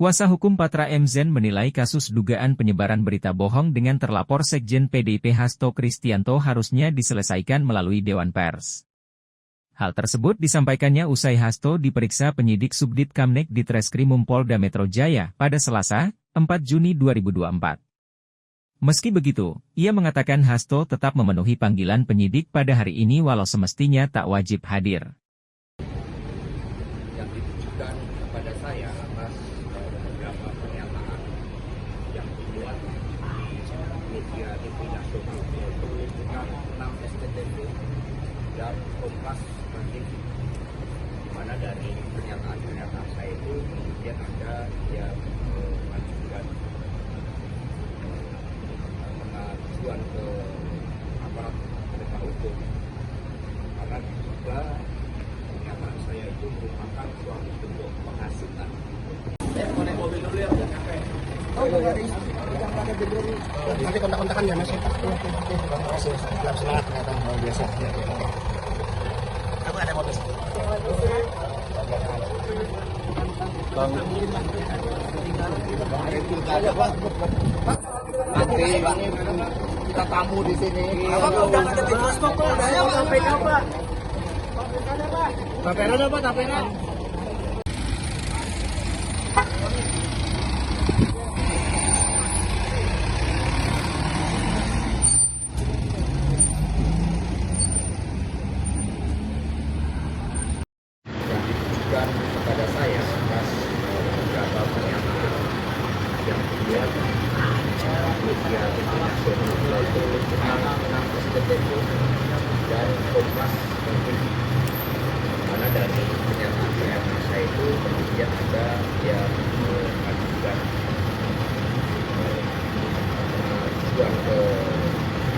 Kuasa hukum Patra M. Zen menilai kasus dugaan penyebaran berita bohong dengan terlapor Sekjen PDIP Hasto Kristianto harusnya diselesaikan melalui Dewan Pers. Hal tersebut disampaikannya usai Hasto diperiksa penyidik Subdit Kamnek di Treskrimum Polda Metro Jaya pada Selasa, 4 Juni 2024. Meski begitu, ia mengatakan Hasto tetap memenuhi panggilan penyidik pada hari ini walau semestinya tak wajib hadir. Yang ditujukan kepada saya atas beberapa pernyataan yang dibuat media TV nasional yaitu dengan 6 SCTV dan Kompas TV, di mana dari pernyataan saya itu kemudian ada yang mengajukan ke aparat penegak hukum karena juga pernyataan saya itu merupakan suatu bentuk penghasutan. Konek mobil dulu ya, udah nyampe. Oh, nanti kontak-kontakan ya mas. Terima kasih. Selamat ternyata biasa. Aku ada mobil. Bang. Nanti kita tamu di sini. Apa udah ada di Moskow Pak? Saya KPK Pak. Tapera ada Pak, tapera. Yang ditujukan kepada saya atas beberapa pernyataan yang dibuat media nasional yaitu dengan 6 SCTV dan Kompas TV, di mana dari pernyataan saya itu kemudian ada yang mengajukan pengajuan ke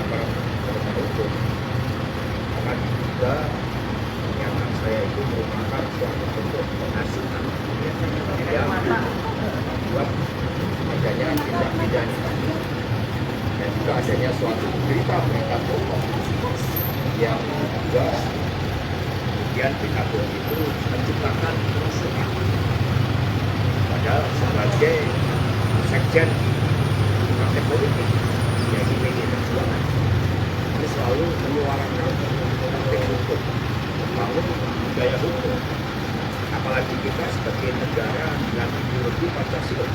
aparat penegak hukum karena juga pernyataan saya itu merupakan suatu bentuk penghasutan yang membuat adanya tindak pidana dan juga adanya suatu berita-berita bohong yang juga kemudian berita bohong itu menciptakan kerusuhan. Padahal sebagai sekjen partai politik yaitu PDI Perjuangan ini selalu menyuarakan praktik hukum, membangun budaya hukum, apalagi kita sebagai negara dengan ideologi Pancasila,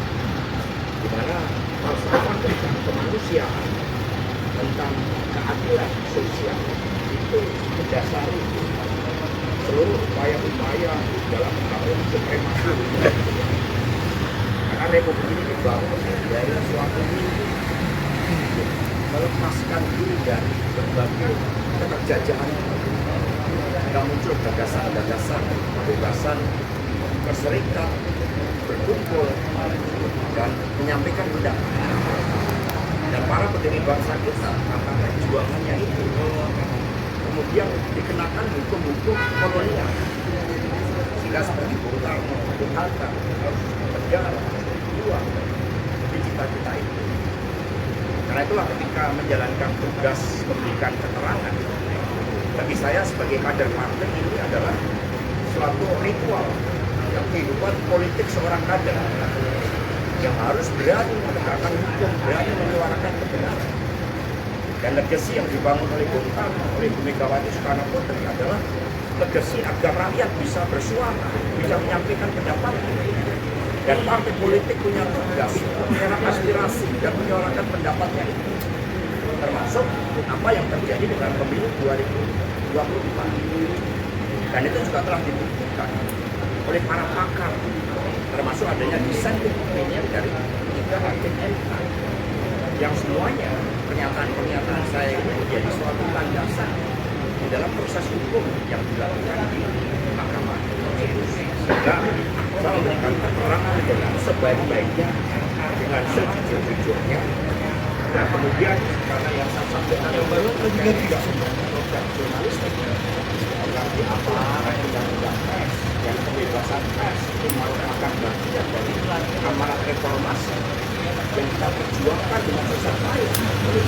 di mana falsafah tentang kemanusiaan, tentang keadilan sosial itu mendasari seluruh upaya-upaya dalam membangun supremasi. Karena Republik ini dibangun dari suatu mimpi melepaskan diri dari berbagai keterjajahan. Jika muncul gagasan-gagasan kebebasan berserikat, berkumpul, dan menyampaikan pendapat. Dan para pendiri bangsa kita, maka perjuangannya itu kemudian dikenakan hukum-hukum kolonial. Sehingga seperti Bung Karno, Bung Hatta, penjara, berjuang di cita-cita itu. Karena itulah ketika menjalankan tugas memberikan keterangan, bagi saya sebagai kader partai ini adalah suatu ritual kehidupan politik seorang kader yang harus berani menegakkan hukum, berani menyuarakan kebenaran. Dan legasi yang dibangun oleh Bung Karno, oleh Bu Megawati Soekarno Putri adalah legasi agar rakyat bisa bersuara, bisa menyampaikan pendapat. Dan partai politik punya tugas menyerap aspirasi dan menyuarakan pendapatnya itu. Termasuk apa yang terjadi dengan pemilu 2024. Dan itu juga telah dibuktikan oleh para pakar, termasuk adanya dissenting opinion dari 3 hakim MK, yang semuanya pernyataan-pernyataan saya ini menjadi suatu landasan di dalam proses hukum yang dilakukan di Mahkamah Konstitusi. Sehingga saya memberikan keterangan dengan sebaik-baiknya, dengan sejujur-jujurnya. Nah kemudian karena yang saya sampaikan baru juga program jurnalistik, berarti apa undang-undang pers dan kebebasan pers itu merupakan bagian dari amanat reformasi yang kita perjuangkan dengan susah payah oleh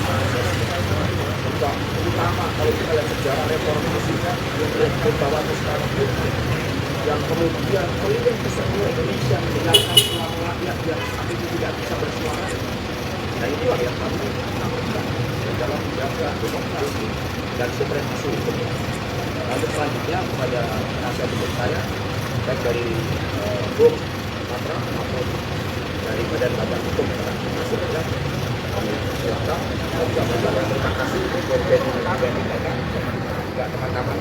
terutama kalau kita lihat sejarah reformasi oleh Megawati Soekarno Putri yang kemudian keliling ke seluruh Indonesia mendengarkan suara rakyat yang saat ini tidak bisa bersuara. Nah itulah yang kami lakukan dalam menjaga demokrasi dan supremasi hukum. Lalu selanjutnya kepada penasihat hukum saya, baik dari Bung Matra maupun dari Badan Badan Hukum Transformasi Negara, kami silakan juga mengucapkan terima kasih untuk BNI mereka, juga teman-teman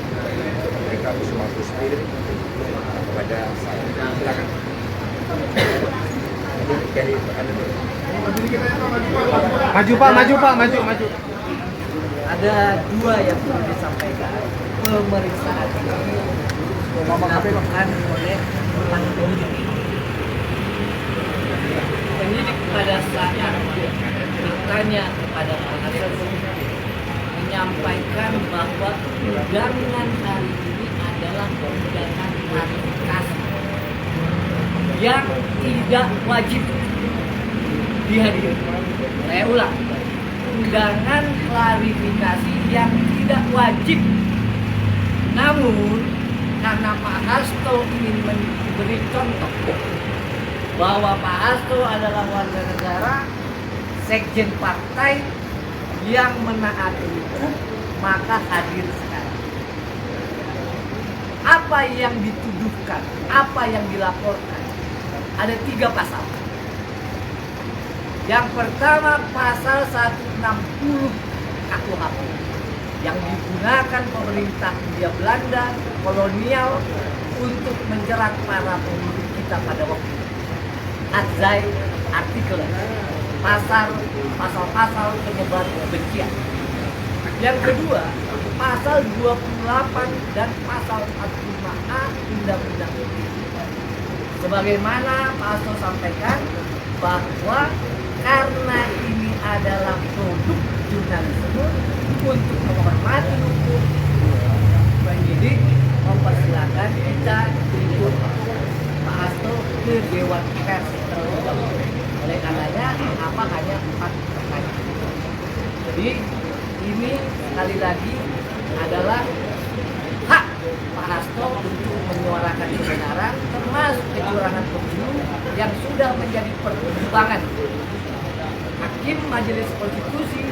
mereka Wisma Spirit kepada saya. Silakan. Jadi maju. Ada dua yang perlu disampaikan. Pemeriksaan ini dilakukan oleh penyidik. Penyidik pada saat bertanya kepada Pak Hasil menyampaikan bahwa undangan hari ini adalah undangan klarifikasi yang tidak wajib dihadiri. Saya ulang, undangan klarifikasi yang tidak wajib. Namun karena Pak Hasto ingin memberi contoh bahwa Pak Hasto adalah warga negara, sekjen partai yang menaati hukum, maka hadir sekarang. Apa yang dituduhkan, apa yang dilaporkan, ada 3 pasal. Yang pertama pasal 160 KUHP yang digunakan pemerintah Hindia Belanda kolonial untuk menjerat para pemimpin kita pada waktu itu. Adzai artikel pasal-pasal penyebar kebencian. Yang kedua, pasal 28 dan pasal 45A Undang-Undang ITE. Sebagaimana Pak Hasto sampaikan bahwa karena ini adalah produk jurnalisme untuk menghormati hukum, penyidik mempersilahkan kita ikut Pak Hasto ke Dewan Pers terlebih dahulu. Oleh karenanya, apa hanya 4 pertanyaan. Jadi ini sekali lagi adalah hak Pak Hasto untuk menyuarakan kebenaran, termasuk kecurangan pemilu yang sudah menjadi pertimbangan Hakim Majelis Konstitusi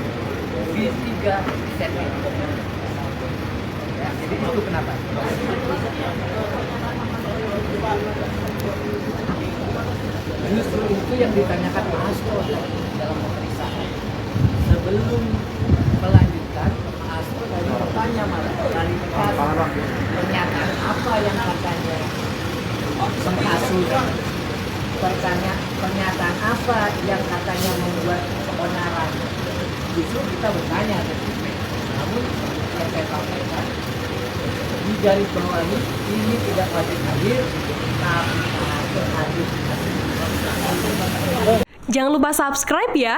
di 3 September. Ya, jadi itu kenapa? Justru itu yang ditanyakan Pak Hasto dalam pemeriksaan. Sebelum melanjutkan, Pak Hasto dari bertanya malah klarifikasi pernyataan apa yang katanya kasus, pernyataan apa yang katanya membuat keonaran. Justru kita bertanya, namun yang saya sampaikan di garis bawahi ini tidak wajib hadir, tapi harus hadir. Jangan lupa subscribe ya.